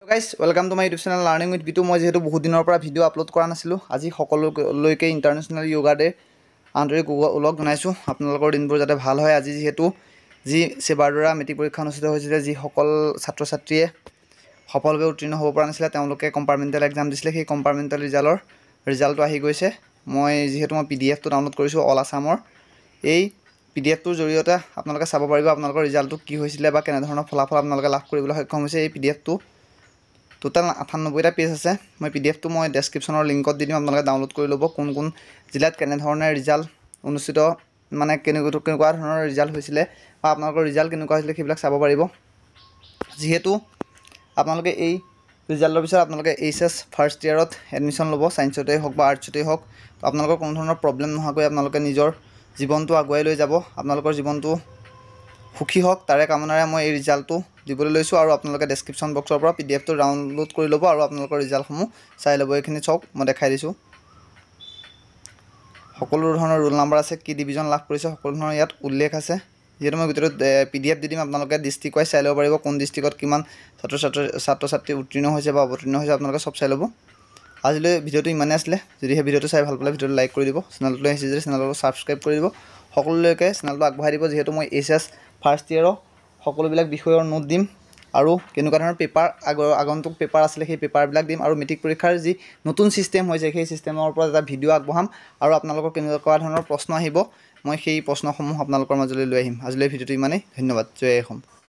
Guys welcome to my YouTube channel learning with Bitu. মই যিহেতু বহুত দিনৰ পৰা ভিডিঅ' আপলোড কৰা নাছিলোঁ, আজি সকলোলৈকে ইণ্টাৰনেশ্যনেল য়োগা ডে আন্তৰিক ওলগ জনাইছোঁ। আপোনালোকৰ দিনবোৰ যাতে ভাল হয়। আজি যিহেতু সেবাৰ দ্বাৰা মেট্ৰিক পৰীক্ষা অনুষ্ঠিত হৈছিলে, যিসকল ছাত্ৰ ছাত্ৰীয়ে সফলভাৱে উত্তীৰ্ণ হ'ব পৰা নাছিলে তেওঁলোকে কম্পাৰ্টমেণ্টেল এক্সাম দিছিলে, সেই কম্পাৰ্টমেণ্টেল ৰিজাল্টটো আহি গৈছে। মই PDF-টো ডাউনলোড কৰিছোঁ অল আছামৰ। এই PDF-টোৰ জৰিয়তে আপোনালোকে চাব পাৰিব আপোনালোকৰ ৰিজাল্টটো কি হৈছিলে বা কেনেধৰণৰ ফলাফল আপোনালোকে লাভ কৰিবলৈ সক্ষম হৈছে। এই PDF-টো টোটেল 98টা পেজ আছে। PDF-টো মই ডেছক্ৰিপশ্যনৰ লিংকত দি দিম, আপোনালোকে ডাউনলোড কৰি ল'ব। কোন কোন জিলাত কেনেধৰণে ৰিজাল্ট অনুষ্ঠিত কেনেকুৱা ধৰণৰ ৰিজাল্ট হৈছিলে বা আপোনালোকৰ ৰিজাল্ট কেনেকুৱা হৈছিলে সেইবিলাক চাব পাৰিব। যিহেতু আপোনালোকে এই ৰিজাল্টৰ পিছত আপোনালোকে HS ফাৰ্ষ্ট ইয়েৰত এডমিশ্যন ল'ব, ছায়েন্সতেই হওক বা আৰ্টছতেই হওক। তো আপোনালোকৰ কোনো ধৰণৰ প্ৰব্লেম নোহোৱাকৈ আপোনালোকে নিজৰ জীৱনটো আগুৱাই লৈ যাব। আপোনালোকৰ জীৱনটো সুখী হওক তাৰে কামনাৰে মই এই ৰিজাল্টটো দিবলৈ লৈছোঁ। আৰু আপোনালোকে ডেছক্ৰিপশ্যন বক্সৰ পৰা PDF-টো ডাউনলোড কৰি ল'ব আৰু আপোনালোকৰ ৰিজাল্টসমূহ চাই ল'ব। এইখিনি চাওক, মই দেখাই দিছোঁ। সকলো ধৰণৰ ৰোল নাম্বাৰ আছে, কি ডিভিজন লাভ কৰিছে সকলো ধৰণৰ ইয়াত উল্লেখ আছে। যিহেতু মই গোটেইটো PDF দি দিম, আপোনালোকে ডিষ্ট্ৰিক্ট ৱাইজ চাই ল'ব পাৰিব, কোন ডিষ্ট্ৰিক্টত কিমান ছাত্ৰ ছাত্ৰী উত্তীৰ্ণ হৈছে বা অৱতীৰ্ণ হৈছে আপোনালোকে চব চাই ল'ব। আজিলৈ ভিডিঅ'টো ইমানেই আছিলে। যদিহে ভিডিঅ'টো চাই ভাল পালে ভিডিঅ'টো লাইক কৰি দিব, চেনেলটোলৈ আহিছে যদি চেনেলটো ছাবস্ক্ৰাইব কৰি দিব, সকলোলৈকে চেনেলটো আগবঢ়াই দিব। যিহেতু মই HS ফাৰ্ষ্ট ইয়েৰৰ সকলোবিলাক বিষয়ৰ নোট দিম আৰু কেনেকুৱা ধৰণৰ পেপাৰ আগন্তুক পেপাৰ আছিলে সেই পেপাৰবিলাক দিম। আৰু মেট্ৰিক পৰীক্ষাৰ যি নতুন ছিষ্টেম হৈছে সেই ছিষ্টেমৰ ওপৰত এটা ভিডিঅ' আগবঢ়াম আৰু আপোনালোকৰ কেনেকুৱা ধৰণৰ প্ৰশ্ন আহিব মই সেই প্ৰশ্নসমূহ আপোনালোকৰ মাজলৈ লৈ আহিম। আজিলৈ ভিডিঅ'টো ইমানেই। ধন্যবাদ। জয় অসম।